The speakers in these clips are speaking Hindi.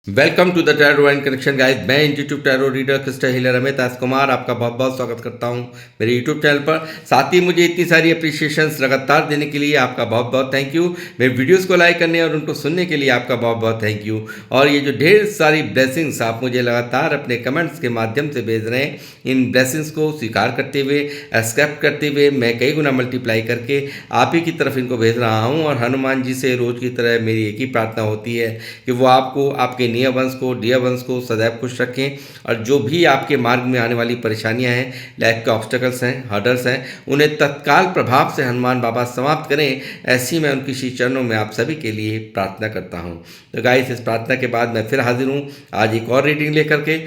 Welcome to the tarot and connection guys. मैं YouTube tarot reader crystal healer Amit S Kumar आपका बहुत बहुत स्वागत करता हूं मेरे यूट्यूब चैनल पर। साथ ही मुझे इतनी सारी अप्रिशिएशंस लगातार देने के लिए आपका बहुत बहुत थैंक यू। मेरे वीडियोस को लाइक करने और उनको सुनने के लिए आपका बहुत बहुत थैंक यू। और ये जो ढेर सारी ब्लेसिंग्स आप मुझे लगातार अपने कमेंट्स के माध्यम से भेज रहे हैं, इन ब्लेसिंग्स को स्वीकार करते हुए, एक्सेप्ट करते हुए मैं कई गुना मल्टीप्लाई करके आप ही की तरफ इनको भेज रहा हूँ। और हनुमान जी से रोज़ की तरह मेरी एक ही प्रार्थना होती है कि वो आपको, आपके नियर वंश को, डियर वंश को सदैव खुश रखें। और जो भी आपके मार्ग में आने वाली परेशानियां हैं, लाइफ के ऑब्स्टेकल्स हैं, हर्डल्स हैं, उन्हें तत्काल प्रभाव से हनुमान बाबा समाप्त करें। ऐसी मैं उनकी श्री चरणों में आप सभी के लिए प्रार्थना करता हूँ। तो गाइस, इस प्रार्थना के बाद मैं फिर हाजिर हूँ आज एक और रीडिंग लेकर के।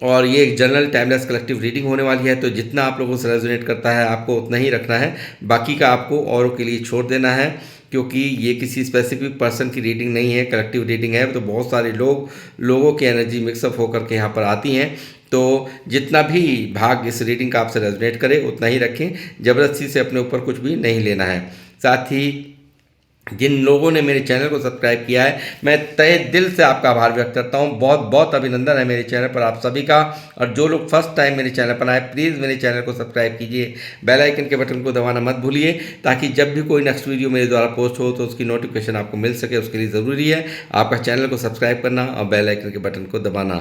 और ये एक जनरल टाइमलेस कलेक्टिव रीडिंग होने वाली है, तो जितना आप लोगों से रेजोनेट करता है आपको उतना ही रखना है, बाकी का आपको औरों के लिए छोड़ देना है। क्योंकि ये किसी स्पेसिफिक पर्सन की रीडिंग नहीं है, कलेक्टिव रीडिंग है, तो बहुत सारे लोगों की एनर्जी मिक्सअप होकर के यहाँ पर आती हैं। तो जितना भी भाग इस रीडिंग का आपसे रेजोनेट करे उतना ही रखें, ज़बरदस्ती से अपने ऊपर कुछ भी नहीं लेना है। साथ ही जिन लोगों ने मेरे चैनल को सब्सक्राइब किया है, मैं तहे दिल से आपका आभार व्यक्त करता हूं। बहुत बहुत अभिनंदन है मेरे चैनल पर आप सभी का। और जो लोग फर्स्ट टाइम मेरे चैनल पर आए, प्लीज़ मेरे चैनल को सब्सक्राइब कीजिए, बेल आइकन के बटन को दबाना मत भूलिए, ताकि जब भी कोई नेक्स्ट वीडियो मेरे द्वारा पोस्ट हो तो उसकी नोटिफिकेशन आपको मिल सके। उसके लिए ज़रूरी है आपका चैनल को सब्सक्राइब करना और बेल आइकन के बटन को दबाना।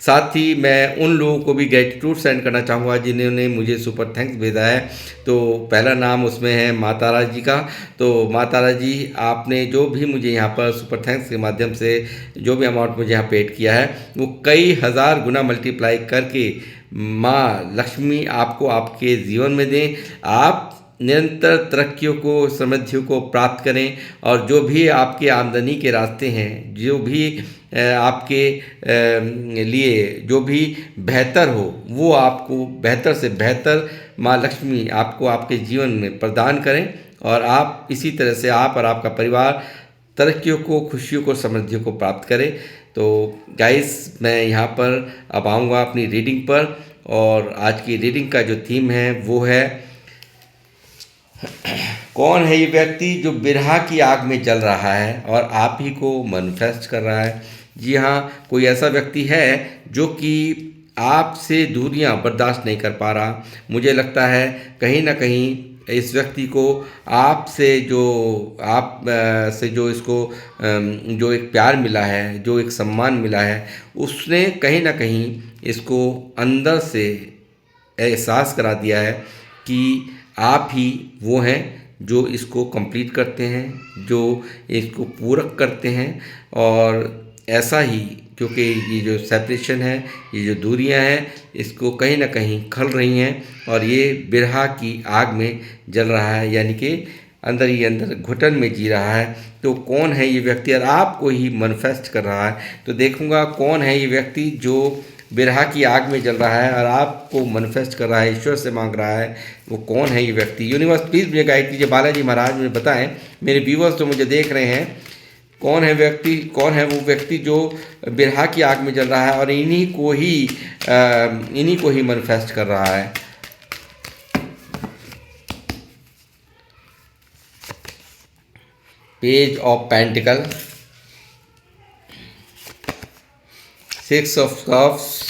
साथ ही मैं उन लोगों को भी ग्रेटिट्यूड सेंड करना चाहूँगा जिन्होंने मुझे सुपर थैंक्स भेजा है। तो पहला नाम उसमें है माँ तारा जी का। तो माँ तारा जी, आपने जो भी मुझे यहाँ पर सुपर थैंक्स के माध्यम से जो भी अमाउंट मुझे यहाँ पेड किया है, वो कई हज़ार गुना मल्टीप्लाई करके माँ लक्ष्मी आपको आपके जीवन में दें। आप निरंतर तरक्कियों को, समृद्धियों को प्राप्त करें। और जो भी आपके आमदनी के रास्ते हैं, जो भी आपके लिए जो भी बेहतर हो, वो आपको बेहतर से बेहतर माँ लक्ष्मी आपको आपके जीवन में प्रदान करें। और आप इसी तरह से, आप और आपका परिवार तरक्कियों को, खुशियों को, समृद्धियों को प्राप्त करें। तो गाइस, मैं यहाँ पर अब आऊँगा अपनी रीडिंग पर। और आज की रीडिंग का जो थीम है वो है, कौन है ये व्यक्ति जो बिरहा की आग में जल रहा है और आप ही को मैनिफेस्ट कर रहा है। जी हाँ, कोई ऐसा व्यक्ति है जो कि आपसे दूरियां बर्दाश्त नहीं कर पा रहा। मुझे लगता है कहीं ना कहीं इस व्यक्ति को आपसे जो से जो इसको जो एक प्यार मिला है, जो एक सम्मान मिला है, उसने कहीं ना कहीं इसको अंदर से एहसास करा दिया है कि आप ही वो हैं जो इसको कंप्लीट करते हैं, जो इसको पूरक करते हैं। और ऐसा ही, क्योंकि ये जो सेपरेशन है, ये जो दूरियां हैं, इसको कहीं ना कहीं खल रही हैं और ये बिरहा की आग में जल रहा है, यानी कि अंदर ही अंदर घुटन में जी रहा है। तो कौन है ये व्यक्ति और आपको ही मैनिफेस्ट कर रहा है। तो देखूंगा कौन है ये व्यक्ति जो बिरहा की आग में जल रहा है और आपको मैनिफेस्ट कर रहा है, ईश्वर से मांग रहा है। वो कौन है ये व्यक्ति। यूनिवर्स प्लीज़ मुझे गाइड कीजिए। बालाजी महाराज मुझे बताएं, मेरे व्यूवर्स जो मुझे देख रहे हैं, कौन है व्यक्ति, कौन है वो व्यक्ति जो बिरहा की आग में जल रहा है और इन्हीं को ही मैनिफेस्ट कर रहा है। Page of pentacle, 6 of cups,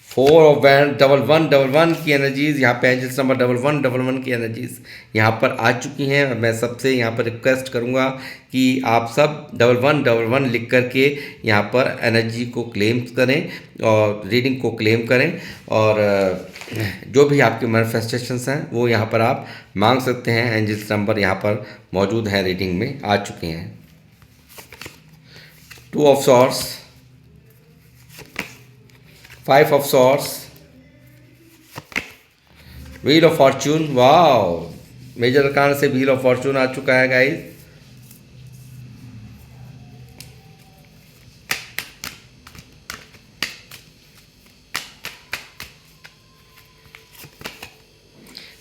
4 of wand, 1111 की एनर्जीज यहाँ पे, एंजल्स नंबर 1111 की एनर्जीज यहाँ पर आ चुकी हैं। और मैं सबसे यहाँ पर रिक्वेस्ट करूँगा कि आप सब 1111 लिख करके यहाँ पर एनर्जी को क्लेम करें और रीडिंग को क्लेम करें। और जो भी आपके मैनिफेस्टेशंस हैं वो यहाँ पर आप मांग सकते हैं। एंजल्स नंबर यहाँ पर मौजूद हैं, रीडिंग में आ चुके हैं। 2 of swords, 5 of swords, wheel of fortune. Wow, major arcana से व्हील ऑफ फॉर्चून आ चुका है गाइस।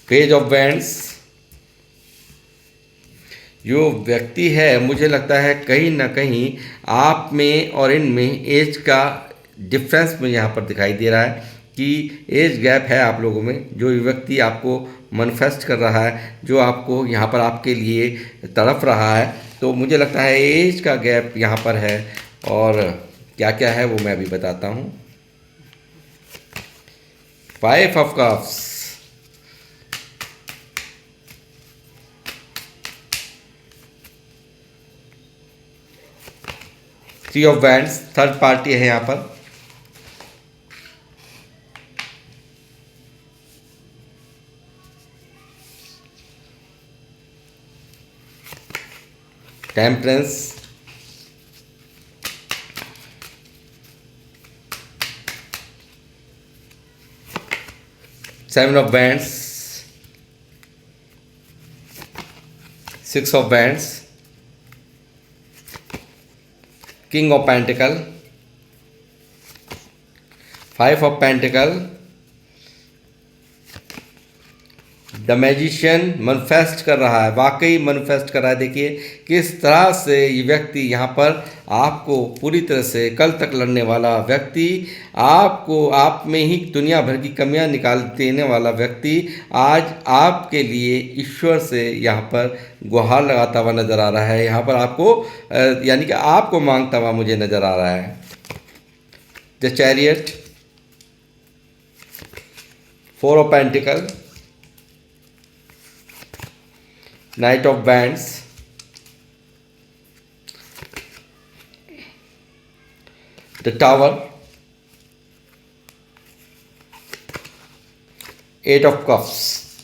Page of wands. जो व्यक्ति है, मुझे लगता है कहीं ना कहीं आप में और इनमें एज का डिफरेंस मुझे यहाँ पर दिखाई दे रहा है कि एज गैप है आप लोगों में। जो व्यक्ति आपको मैनिफेस्ट कर रहा है, जो आपको यहाँ पर आपके लिए तड़प रहा है, तो मुझे लगता है एज का गैप यहाँ पर है, और क्या क्या है वो मैं अभी बताता हूँ। 5 of cups, 3 of wands, third party है यहाँ पर। Temperance, seven of bands, 6 of bands, king of pentacle, 5 of pentacle, the magician manifest कर रहा है, वाकई मैनिफेस्ट कर रहा है। देखिए किस तरह से ये व्यक्ति यहाँ पर आपको पूरी तरह से कल तक लड़ने वाला व्यक्ति, आपको आप में ही दुनिया भर की कमियां निकाल देने वाला व्यक्ति आज आपके लिए ईश्वर से यहाँ पर गुहार लगाता हुआ नज़र आ रहा है। यहाँ पर आपको यानी कि आपको मांगता हुआ मुझे नज़र आ रहा है। The chariot, 4 of pentacles, knight of wands, the tower, 8 of cups.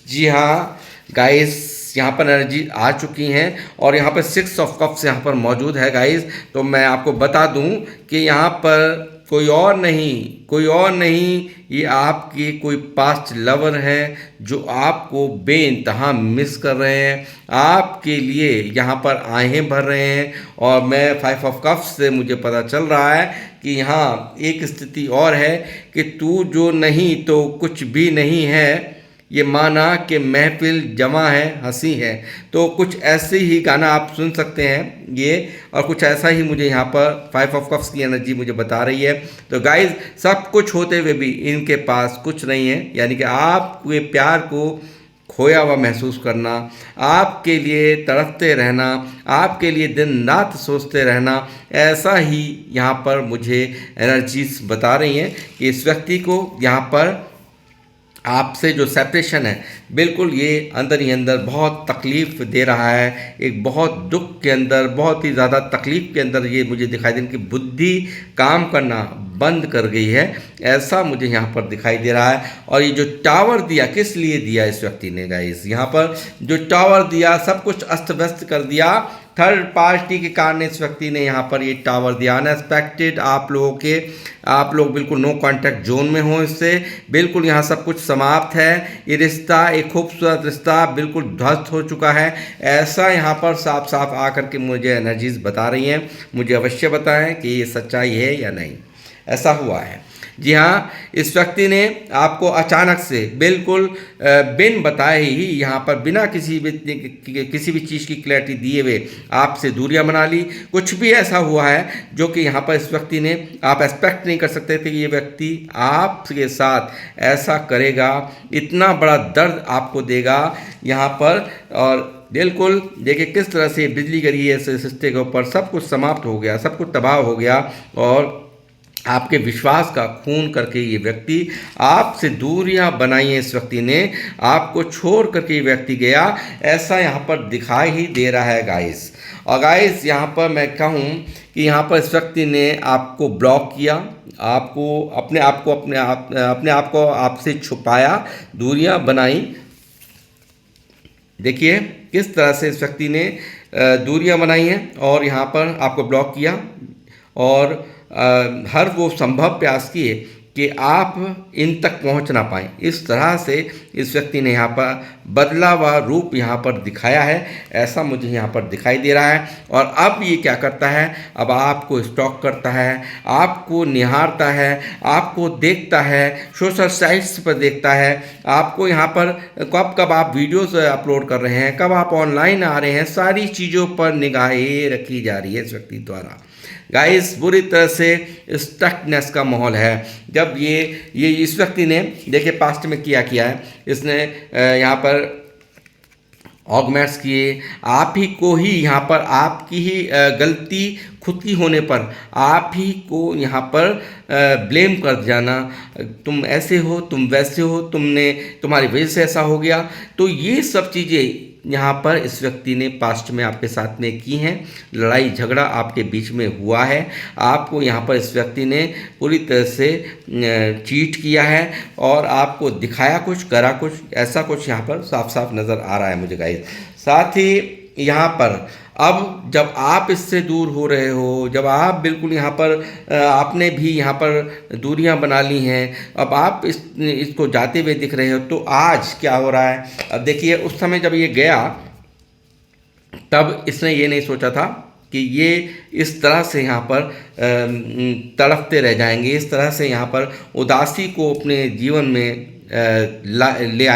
जी हाँ गाइस, यहाँ पर एनर्जी आ चुकी हैं और यहाँ पर 6 ऑफ कप्स यहाँ पर मौजूद है गाइस। तो मैं आपको बता दूँ कि यहाँ पर कोई और नहीं, ये आपके कोई पास्ट लवर हैं जो आपको बेइंतहा मिस कर रहे हैं, आपके लिए यहाँ पर आहें भर रहे हैं। और मैं 5 ऑफ कप्स से मुझे पता चल रहा है कि यहाँ एक स्थिति और है कि तू जो नहीं तो कुछ भी नहीं है, ये माना कि महफिल जमा है, हंसी है। तो कुछ ऐसे ही गाना आप सुन सकते हैं ये, और कुछ ऐसा ही मुझे यहाँ पर 5 ऑफ कप्स की एनर्जी मुझे बता रही है। तो गाइज, सब कुछ होते हुए भी इनके पास कुछ नहीं है, यानी कि आपके प्यार को खोया हुआ महसूस करना, आपके लिए तड़पते रहना, आपके लिए दिन रात सोचते रहना, ऐसा ही यहाँ पर मुझे एनर्जीज बता रही हैं कि इस व्यक्ति को यहाँ पर आपसे जो सेपरेशन है, बिल्कुल ये अंदर ही अंदर बहुत तकलीफ़ दे रहा है। एक बहुत दुख के अंदर, बहुत ही ज़्यादा तकलीफ़ के अंदर ये मुझे दिखाई दे कि बुद्धि काम करना बंद कर गई है, ऐसा मुझे यहाँ पर दिखाई दे रहा है। और ये जो टावर दिया, किस लिए दिया इस व्यक्ति ने गाइस, यहाँ पर जो टावर दिया सब कुछ अस्त व्यस्त कर दिया। थर्ड पार्टी के कारण इस व्यक्ति ने यहाँ पर ये टावर दिया। अनएक्सपेक्टेड आप लोग बिल्कुल नो कॉन्टैक्ट जोन में हो, इससे बिल्कुल यहाँ सब कुछ समाप्त है। ये रिश्ता, एक खूबसूरत रिश्ता बिल्कुल ध्वस्त हो चुका है, ऐसा यहाँ पर साफ साफ आकर के मुझे एनर्जीज बता रही हैं। मुझे अवश्य बताएं कि ये सच्चाई है या नहीं, ऐसा हुआ है। जी हाँ, इस व्यक्ति ने आपको अचानक से बिल्कुल बिन बताए ही यहाँ पर बिना किसी भी चीज़ की क्लैरिटी दिए हुए आपसे दूरियां बना ली। कुछ भी ऐसा हुआ है जो कि यहाँ पर इस व्यक्ति ने, आप एक्सपेक्ट नहीं कर सकते थे कि ये व्यक्ति आपके साथ ऐसा करेगा, इतना बड़ा दर्द आपको देगा यहाँ पर। और बिल्कुल देखिए किस तरह से बिजली गिरी है इस रिश्ते के ऊपर, सब कुछ समाप्त हो गया, सब कुछ तबाह हो गया, और आपके विश्वास का खून करके ये व्यक्ति आपसे दूरियां बनाई हैं। इस व्यक्ति ने आपको छोड़ करके ये व्यक्ति गया, ऐसा यहाँ पर दिखाई ही दे रहा है गाइस। और गाइस यहाँ पर मैं कहूँ कि यहाँ पर इस व्यक्ति ने आपको ब्लॉक किया, आपको अपने आप को आपसे छुपाया, दूरियां बनाई। देखिए किस तरह से इस व्यक्ति ने दूरियां बनाई हैं और यहाँ पर आपको ब्लॉक किया, और हर वो संभव प्रयास किए कि आप इन तक पहुंच ना पाएँ। इस तरह से इस व्यक्ति ने यहाँ पर बदला हुआ रूप यहाँ पर दिखाया है, ऐसा मुझे यहाँ पर दिखाई दे रहा है। और अब ये क्या करता है, अब आपको स्टॉक करता है, आपको निहारता है, आपको देखता है, सोशल साइट्स पर देखता है, आपको यहाँ पर कब आप वीडियोस अपलोड कर रहे हैं, कब आप ऑनलाइन आ रहे हैं, सारी चीज़ों पर निगाहें रखी जा रही है इस व्यक्ति द्वारा। गाइस, बुरी तरह से स्टकनेस का माहौल है। जब ये इस व्यक्ति ने देखिए पास्ट में किया है, इसने यहाँ पर ऑगमेंट्स किए, आप ही को ही यहाँ पर आपकी ही गलती खुद की होने पर आप ही को यहाँ पर ब्लेम कर जाना, तुम ऐसे हो, तुम वैसे हो, तुम्हारी वजह से ऐसा हो गया। तो ये सब चीज़ें यहाँ पर इस व्यक्ति ने पास्ट में आपके साथ में की हैं, लड़ाई झगड़ा आपके बीच में हुआ है, आपको यहाँ पर इस व्यक्ति ने पूरी तरह से चीट किया है और आपको दिखाया कुछ, करा कुछ, ऐसा कुछ यहाँ पर साफ साफ नज़र आ रहा है मुझे गाइस। साथ ही यहाँ पर अब जब आप इससे दूर हो रहे हो, जब आप बिल्कुल यहाँ पर आपने भी यहाँ पर दूरियां बना ली हैं, अब आप इसको जाते हुए दिख रहे हो, तो आज क्या हो रहा है। अब देखिए, उस समय जब ये गया तब इसने ये नहीं सोचा था कि ये इस तरह से यहाँ पर तड़पते रह जाएंगे, इस तरह से यहाँ पर उदासी को अपने जीवन में ले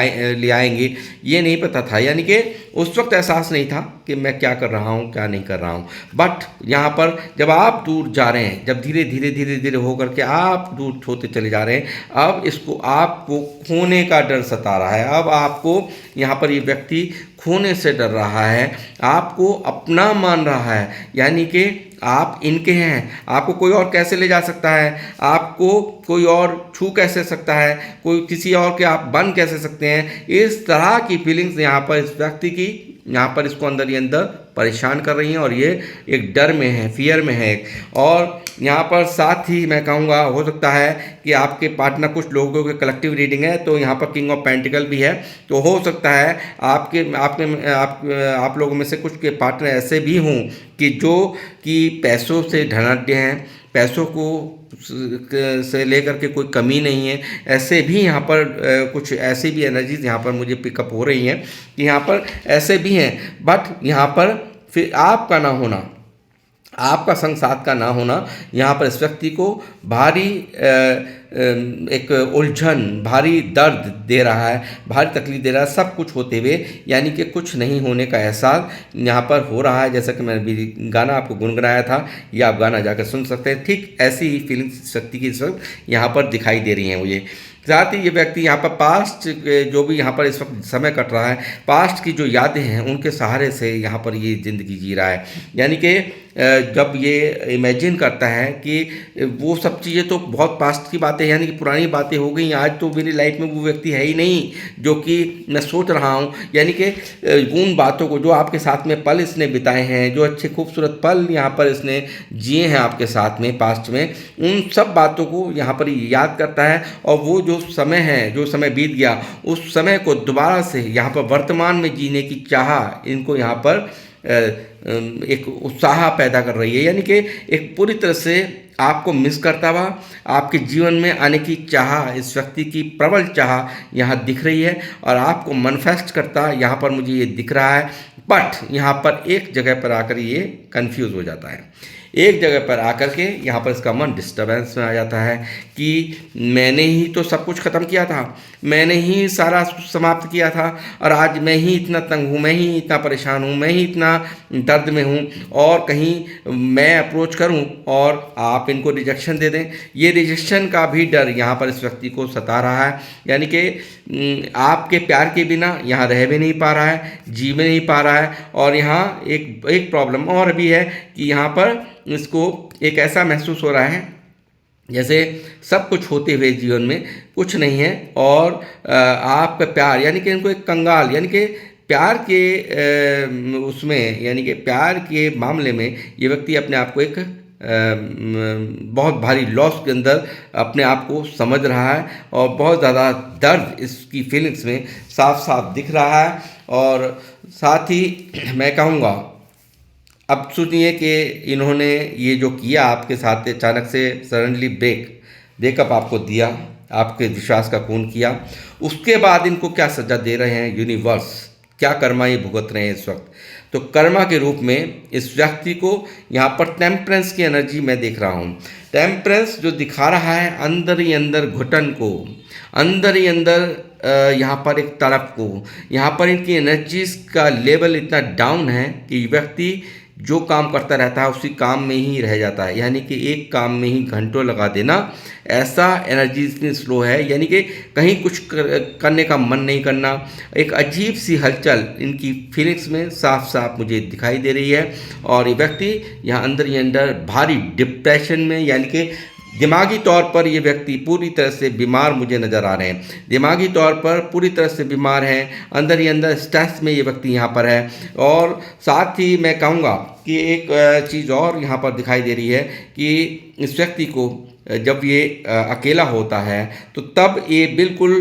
आएंगे, ये नहीं पता था। यानी कि उस वक्त एहसास नहीं था कि मैं क्या कर रहा हूँ, क्या नहीं कर रहा हूँ। बट यहाँ पर जब आप दूर जा रहे हैं, जब धीरे धीरे धीरे धीरे होकर के आप दूर होते चले जा रहे हैं, अब इसको आपको खोने का डर सता रहा है। अब आपको यहाँ पर ये व्यक्ति खोने से डर रहा है, आपको अपना मान रहा है, यानी कि आप इनके हैं, आपको कोई और कैसे ले जा सकता है, आपको कोई और छू कैसे सकता है, कोई किसी और के आप बन कैसे सकते हैं। इस तरह की फीलिंग्स यहाँ पर इस व्यक्ति की यहाँ पर इसको अंदर ही अंदर परेशान कर रही हैं और ये एक डर में है, फियर में है। और यहाँ पर साथ ही मैं कहूँगा, हो सकता है कि आपके पार्टनर, कुछ लोगों के कलेक्टिव रीडिंग है तो यहाँ पर किंग ऑफ पेंटिकल भी है, तो हो सकता है आप लोगों में से कुछ के पार्टनर ऐसे भी हों कि जो कि पैसों से धनाढ्य हैं, पैसों को से लेकर के कोई कमी नहीं है। ऐसे भी यहाँ पर कुछ ऐसी भी एनर्जीज यहाँ पर मुझे पिकअप हो रही हैं कि यहाँ पर ऐसे भी हैं। बट यहाँ पर फिर आपका ना होना, आपका संग साथ का ना होना यहाँ पर इस व्यक्ति को भारी एक उलझन, भारी दर्द दे रहा है, भारी तकलीफ दे रहा है, सब कुछ होते हुए, यानी कि कुछ नहीं होने का एहसास यहाँ पर हो रहा है। जैसा कि मैंने भी गाना आपको गुनगुनाया था, ये आप गाना जाकर सुन सकते हैं। ठीक ऐसी ही फीलिंग्स शक्ति की इस वक्त यहाँ पर दिखाई दे रही हैं मुझे। साथ ही ये व्यक्ति यहाँ पर पास्ट जो भी यहाँ पर इस वक्त समय कट रहा है, पास्ट की जो यादें हैं उनके सहारे से यहाँ पर ये ज़िंदगी जी रहा है। यानी कि जब ये इमेजिन करता है कि वो सब चीज़ें तो बहुत पास्ट की बातें, यानी कि पुरानी बातें हो गई, आज तो मेरी लाइफ में वो व्यक्ति है ही नहीं जो कि मैं सोच रहा हूँ। यानी कि उन बातों को, जो आपके साथ में पल इसने बिताए हैं, जो अच्छे खूबसूरत पल यहाँ पर इसने जिए हैं आपके साथ में पास्ट में, उन सब बातों को यहाँ पर याद करता है। और वो जो समय है, जो समय बीत गया, उस समय को दोबारा से यहाँ पर वर्तमान में जीने की चाह इनको यहाँ पर एक उत्साह पैदा कर रही है। यानी कि एक पूरी तरह से आपको मिस करता हुआ आपके जीवन में आने की चाह, इस व्यक्ति की प्रबल चाह यहाँ दिख रही है और आपको मैनिफेस्ट करता यहाँ पर मुझे ये दिख रहा है। बट यहाँ पर एक जगह पर आकर ये कंफ्यूज हो जाता है, एक जगह पर आकर के यहाँ पर इसका मन डिस्टर्बेंस में आ जाता है कि मैंने ही तो सब कुछ ख़त्म किया था, मैंने ही सारा समाप्त किया था, और आज मैं ही इतना तंग हूँ, मैं ही इतना परेशान हूँ, मैं ही इतना दर्द में हूँ, और कहीं मैं अप्रोच करूँ और आप इनको रिजेक्शन दे दें। ये रिजेक्शन का भी डर यहाँ पर इस व्यक्ति को सता रहा है। यानी कि आपके प्यार के बिना यहाँ रह भी नहीं पा रहा है, जी भी नहीं पा रहा है। और यहाँ एक प्रॉब्लम और भी है कि यहाँ पर इसको एक ऐसा महसूस हो रहा है जैसे सब कुछ होते हुए जीवन में कुछ नहीं है, और आपका प्यार, यानी कि इनको एक कंगाल, यानी कि प्यार के उसमें, यानी कि प्यार के मामले में ये व्यक्ति अपने आप को एक बहुत भारी लॉस के अंदर अपने आप को समझ रहा है, और बहुत ज़्यादा दर्द इसकी फीलिंग्स में साफ साफ दिख रहा है। और साथ ही मैं कहूँगा, अब सुनिए कि इन्होंने ये जो किया आपके साथ, अचानक से सडनली ब्रेकअप आपको दिया, आपके विश्वास का खून किया, उसके बाद इनको क्या सज़ा दे रहे हैं यूनिवर्स, क्या कर्मा ये भुगत रहे हैं इस वक्त। तो कर्मा के रूप में इस व्यक्ति को यहाँ पर टेम्परेंस की एनर्जी मैं देख रहा हूँ। टेम्परेंस जो दिखा रहा है अंदर ही अंदर घुटन को, अंदर ही अंदर यहाँ पर एक तड़प को। यहाँ पर इनकी एनर्जीज का लेवल इतना डाउन है कि व्यक्ति जो काम करता रहता है उसी काम में ही रह जाता है, यानी कि एक काम में ही घंटों लगा देना, ऐसा एनर्जी इतनी स्लो है, यानी कि कहीं कुछ करने का मन नहीं करना। एक अजीब सी हलचल इनकी फीलिंग्स में साफ साफ मुझे दिखाई दे रही है। और ये व्यक्ति यहाँ अंदर ही अंदर भारी डिप्रेशन में, यानी कि दिमागी तौर पर ये व्यक्ति पूरी तरह से बीमार मुझे नज़र आ रहे हैं, दिमागी तौर पर पूरी तरह से बीमार हैं, अंदर ही अंदर स्ट्रेस में ये व्यक्ति यहाँ पर है। और साथ ही मैं कहूँगा कि एक चीज़ और यहाँ पर दिखाई दे रही है कि इस व्यक्ति को जब ये अकेला होता है तो तब ये बिल्कुल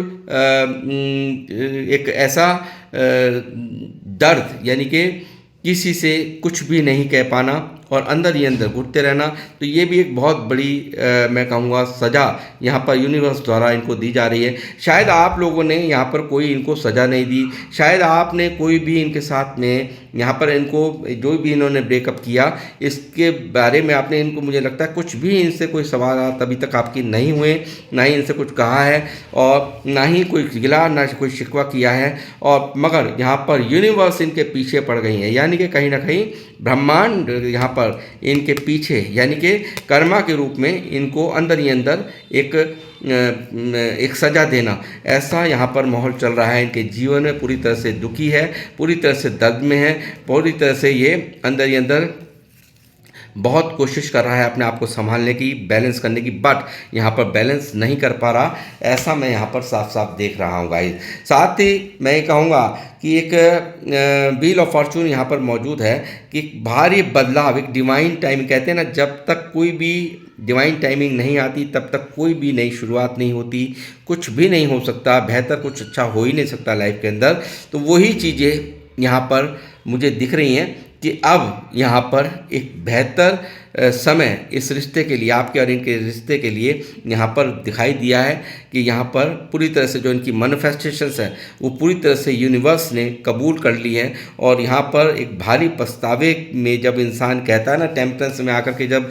एक ऐसा दर्द, यानी कि किसी से कुछ भी नहीं कह पाना और अंदर ही अंदर घुटते रहना, तो ये भी एक बहुत बड़ी मैं कहूँगा सज़ा यहाँ पर यूनिवर्स द्वारा इनको दी जा रही है। शायद आप लोगों ने यहाँ पर कोई इनको सज़ा नहीं दी, शायद आपने कोई भी इनके साथ में यहाँ पर इनको जो भी इन्होंने ब्रेकअप किया इसके बारे में आपने इनको, मुझे लगता है कुछ भी इनसे कोई सवाल अभी तक आपकी नहीं हुए, ना ही इनसे कुछ कहा है और ना ही कोई गिला ना कोई शिकवा किया है। और मगर यहाँ पर यूनिवर्स इनके पीछे पड़ गई है, यानी कि कहीं ना कहीं ब्रह्मांड यहाँ पर इनके पीछे, यानी कि कर्मा के रूप में इनको अंदर ही अंदर एक सज़ा देना, ऐसा यहाँ पर माहौल चल रहा है। इनके जीवन में पूरी तरह से दुखी है, पूरी तरह से दर्द में है, पूरी तरह से ये अंदर ही अंदर बहुत कोशिश कर रहा है अपने आप को संभालने की, बैलेंस करने की, बट यहाँ पर बैलेंस नहीं कर पा रहा, ऐसा मैं यहाँ पर साफ साफ देख रहा हूँ गाइस। साथ ही मैं कहूँगा कि एक व्हील ऑफ फॉर्चून यहाँ पर मौजूद है कि भारी बदलाव, एक डिवाइन टाइमिंग कहते हैं ना, जब तक कोई भी डिवाइन टाइमिंग नहीं आती तब तक कोई भी नई शुरुआत नहीं होती, कुछ भी नहीं हो सकता, बेहतर कुछ अच्छा हो ही नहीं सकता लाइफ के अंदर। तो वही चीज़ें यहाँ पर मुझे दिख रही हैं कि अब यहाँ पर एक बेहतर समय इस रिश्ते के लिए, आपके और इनके रिश्ते के लिए यहाँ पर दिखाई दिया है कि यहाँ पर पूरी तरह से जो इनकी मैनिफेस्टेशंस है वो पूरी तरह से यूनिवर्स ने कबूल कर ली है। और यहाँ पर एक भारी पछतावे में जब इंसान कहता है ना, टेम्परेंस में आकर के जब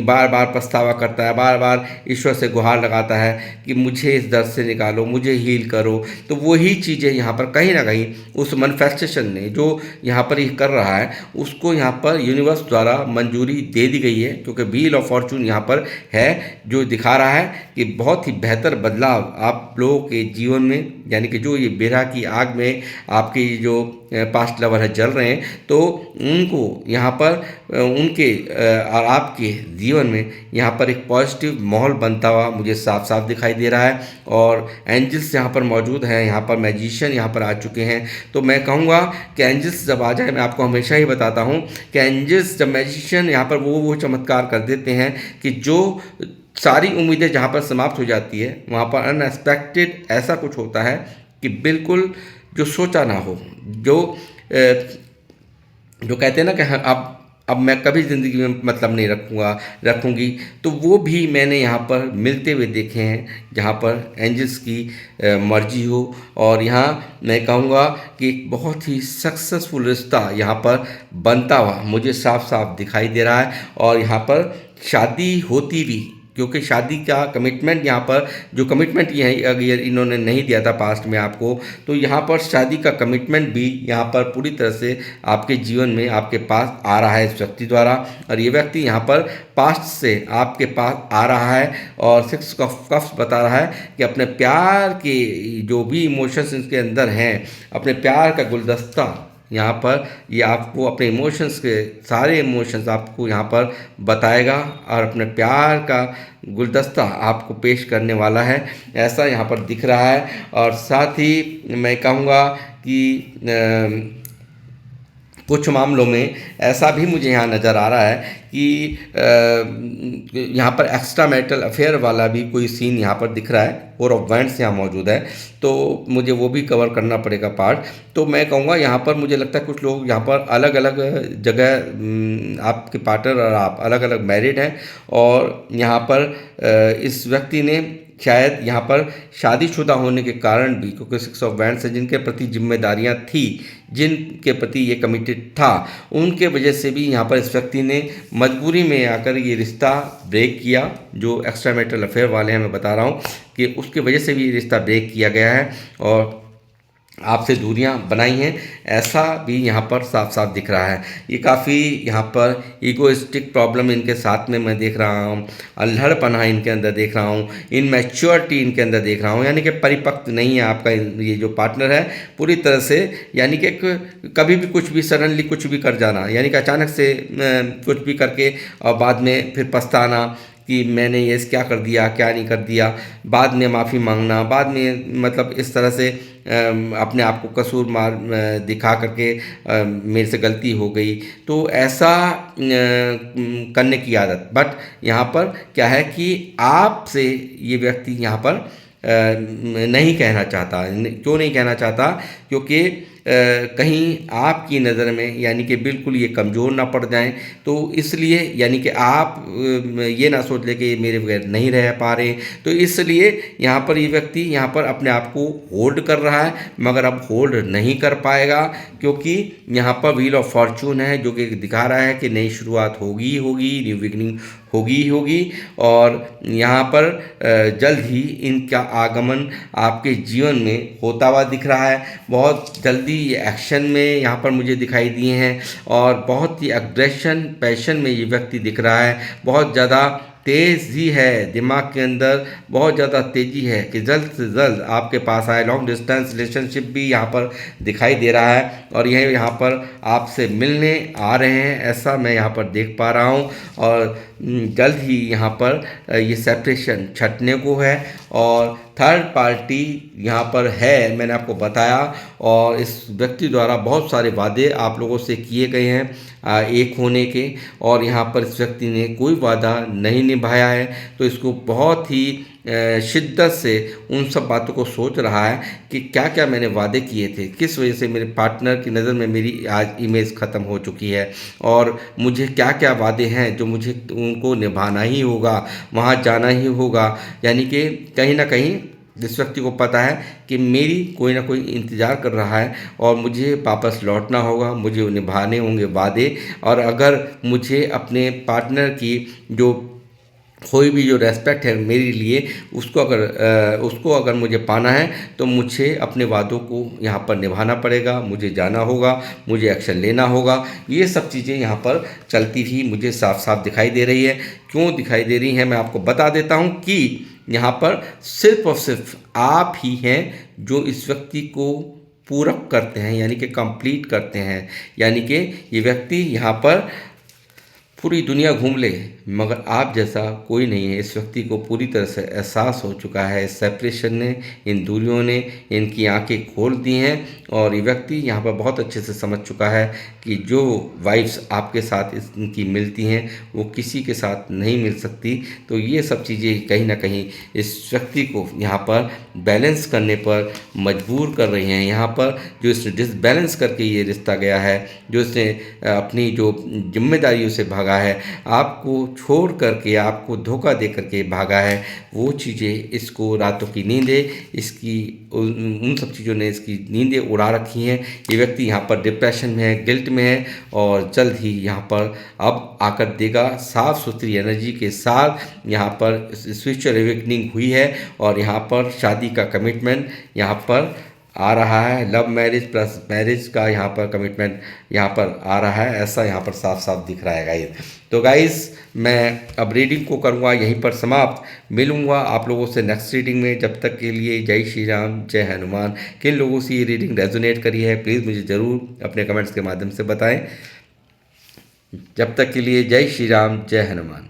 बार बार पछतावा करता है, बार बार ईश्वर से गुहार लगाता है कि मुझे इस दर्द से निकालो, मुझे हील करो, तो वही चीज़ें यहाँ पर कहीं ना कहीं उस मैनिफेस्टेशन ने जो यहाँ पर ये कर रहा है उसको यहाँ पर यूनिवर्स द्वारा मंजूरी दे दी गई है, क्योंकि व्हील ऑफ फॉर्चून यहाँ पर है जो दिखा रहा है कि बहुत ही बेहतर बदलाव आप लोगों के जीवन में, यानी कि जो ये बेरा की आग में आपके जो पास्ट लवर है जल रहे हैं, तो उनको यहाँ पर उनके और आपके जीवन में यहाँ पर एक पॉजिटिव माहौल बनता हुआ मुझे साफ साफ दिखाई दे रहा है। और एंजल्स यहाँ पर मौजूद हैं, यहाँ पर मैजिशियन यहाँ पर आ चुके हैं। तो मैं कहूँगा कि एंजल्स जब आ जाए, मैं आपको हमेशा ही बताता हूँ कि एंजल्स जब मैजिशियन यहाँ पर वो चमत्कार कर देते हैं कि जो सारी उम्मीदें जहाँ पर समाप्त हो जाती है वहाँ पर अनएक्सपेक्टेड ऐसा कुछ होता है कि बिल्कुल जो सोचा ना हो, जो कहते हैं ना कि अब मैं कभी ज़िंदगी में मतलब नहीं रखूँगी, तो वो भी मैंने यहाँ पर मिलते हुए देखे हैं जहाँ पर एंजल्स की मर्जी हो। और यहाँ मैं कहूँगा कि एक बहुत ही सक्सेसफुल रिश्ता यहाँ पर बनता हुआ मुझे साफ साफ दिखाई दे रहा है। और यहाँ पर शादी होती भी, क्योंकि शादी का कमिटमेंट यहाँ पर जो कमिटमेंट ये अगर इन्होंने नहीं दिया था पास्ट में आपको, तो यहाँ पर शादी का कमिटमेंट भी यहाँ पर पूरी तरह से आपके जीवन में आपके पास आ रहा है इस व्यक्ति द्वारा। और ये व्यक्ति यहाँ पर पास्ट से आपके पास आ रहा है और 6 ऑफ कप्स बता रहा है कि अपने प्यार के जो भी इमोशंस इसके अंदर हैं, अपने प्यार का गुलदस्ता यहाँ पर ये आपको अपने इमोशंस के सारे इमोशंस आपको यहाँ पर बताएगा और अपने प्यार का गुलदस्ता आपको पेश करने वाला है, ऐसा यहाँ पर दिख रहा है। और साथ ही मैं कहूँगा कि कुछ मामलों में ऐसा भी मुझे यहाँ नज़र आ रहा है कि यहाँ पर एक्स्ट्रा मैरिटल अफेयर वाला भी कोई सीन यहाँ पर दिख रहा है। 4 ऑफ वैंड्स यहाँ मौजूद है, तो मुझे वो भी कवर करना पड़ेगा पार्ट। तो मैं कहूँगा यहाँ पर मुझे लगता है कुछ लोग यहाँ पर अलग अलग जगह, आपके पार्टनर और आप अलग अलग मैरिड हैं और यहाँ पर इस व्यक्ति ने शायद यहाँ पर शादीशुदा होने के कारण भी, क्योंकि 6 ऑफ वैंड्स है, जिनके प्रति जिम्मेदारियाँ थी, जिनके प्रति ये कमिटेड था, उनके वजह से भी यहाँ पर इस व्यक्ति ने मजबूरी में आकर ये रिश्ता ब्रेक किया। जो एक्स्ट्रा मैरिटल अफेयर वाले हैं मैं बता रहा हूँ कि उसके वजह से भी ये रिश्ता ब्रेक किया गया है। और आपसे दूरियां बनाई हैं, ऐसा भी यहाँ पर साफ साफ दिख रहा है। ये काफ़ी यहाँ पर ईगोइस्टिक प्रॉब्लम इनके साथ में मैं देख रहा हूँ, अल्हड़पना इनके अंदर देख रहा हूँ, इनमैच्योरिटी इनके अंदर देख रहा हूँ, यानी कि परिपक्व नहीं है आपका ये जो पार्टनर है पूरी तरह से। यानी कि कभी भी कुछ भी सडनली कुछ भी कर जाना, यानी कि अचानक से कुछ भी करके और बाद में फिर पछताना कि मैंने ये क्या कर दिया, क्या नहीं कर दिया, बाद में माफ़ी मांगना, बाद में मतलब इस तरह से अपने आप को कसूर मार दिखा करके मेरे से गलती हो गई, तो ऐसा करने की आदत। बट यहाँ पर क्या है कि आपसे ये व्यक्ति यहाँ पर नहीं कहना चाहता। क्यों नहीं कहना चाहता? क्योंकि कहीं आपकी नज़र में यानी कि बिल्कुल ये कमज़ोर ना पड़ जाएं, तो इसलिए यानी कि आप ये ना सोच ले कि ये मेरे बगैर नहीं रह पा रहे, तो इसलिए यहाँ पर ये व्यक्ति यहाँ पर अपने आप को होल्ड कर रहा है, मगर अब होल्ड नहीं कर पाएगा, क्योंकि यहाँ पर व्हील ऑफ फॉर्चून है जो कि दिखा रहा है कि नई शुरुआत होगी ही होगी, न्यू बिगनिंग होगी ही होगी। और यहाँ पर जल्द ही इनका आगमन आपके जीवन में होता हुआ दिख रहा है। बहुत जल्दी ये एक्शन में यहाँ पर मुझे दिखाई दिए हैं, और बहुत ही अग्रेशन पैशन में ये व्यक्ति दिख रहा है। बहुत ज़्यादा तेज़ी है दिमाग के अंदर, बहुत ज़्यादा तेज़ी है कि जल्द से जल्द आपके पास आए। लॉन्ग डिस्टेंस रिलेशनशिप भी यहाँ पर दिखाई दे रहा है, और यह यहाँ पर आपसे मिलने आ रहे हैं, ऐसा मैं यहाँ पर देख पा रहा हूँ। और जल्द ही यहाँ पर ये सेपरेशन छटने को है, और थर्ड पार्टी यहाँ पर है, मैंने आपको बताया। और इस व्यक्ति द्वारा बहुत सारे वादे आप लोगों से किए गए हैं एक होने के, और यहाँ पर इस व्यक्ति ने कोई वादा नहीं निभाया है, तो इसको बहुत ही शिद्दत से उन सब बातों को सोच रहा है कि क्या क्या मैंने वादे किए थे, किस वजह से मेरे पार्टनर की नज़र में मेरी आज इमेज ख़त्म हो चुकी है, और मुझे क्या क्या वादे हैं जो मुझे उनको निभाना ही होगा, वहाँ जाना ही होगा। यानी कि कहीं ना कहीं इस व्यक्ति को पता है कि मेरी कोई ना कोई इंतज़ार कर रहा है, और मुझे वापस लौटना होगा, मुझे निभाने होंगे वादे। और अगर मुझे अपने पार्टनर की जो कोई भी जो रेस्पेक्ट है मेरे लिए, उसको अगर मुझे पाना है, तो मुझे अपने वादों को यहाँ पर निभाना पड़ेगा, मुझे जाना होगा, मुझे एक्शन लेना होगा। ये सब चीज़ें यहाँ पर चलती हुई मुझे साफ साफ दिखाई दे रही है। क्यों दिखाई दे रही है मैं आपको बता देता हूँ कि यहाँ पर सिर्फ और सिर्फ आप ही हैं जो इस व्यक्ति को पूरक करते हैं, यानी कि कंप्लीट करते हैं। यानी कि ये व्यक्ति यहाँ पर पूरी दुनिया घूम ले, मगर आप जैसा कोई नहीं है। इस व्यक्ति को पूरी तरह से एहसास हो चुका है, इस सेपरेशन ने, इन दूरियों ने इनकी आंखें खोल दी हैं, और ये व्यक्ति यहाँ पर बहुत अच्छे से समझ चुका है कि जो वाइब्स आपके साथ इनकी मिलती हैं वो किसी के साथ नहीं मिल सकती। तो ये सब चीज़ें कहीं ना कहीं इस व्यक्ति को यहाँ पर बैलेंस करने पर मजबूर कर रही हैं। यहाँ पर जो इसने डिसबैलेंस करके ये रिश्ता गया है, जो इसने अपनी जो जिम्मेदारियों से भागा है, आपको छोड़ करके, आपको धोखा दे करके भागा है, वो चीज़ें इसको रातों की नींदें इसकी उन सब चीज़ों ने इसकी नींदें उड़ा रखी हैं। ये व्यक्ति यहाँ पर डिप्रेशन में है, गिल्ट में है, और जल्द ही यहाँ पर अब आकर देगा साफ सुथरी एनर्जी के साथ। यहाँ पर स्पिरिचुअल अवेकनिंग हुई है, और यहाँ पर शादी का कमिटमेंट यहाँ पर आ रहा है। लव मैरिज प्लस मैरिज का यहाँ पर कमिटमेंट यहाँ पर आ रहा है, ऐसा यहाँ पर साफ साफ दिख रहा है गाइस। तो गाइस मैं अब रीडिंग को करूँगा यहीं पर समाप्त। मिलूँगा आप लोगों से नेक्स्ट रीडिंग में। जब तक के लिए जय श्री राम, जय हनुमान। किन लोगों से ये रीडिंग रेजोनेट करी है प्लीज़ मुझे ज़रूर अपने कमेंट्स के माध्यम से बताएं। जब तक के लिए जय श्री राम, जय हनुमान।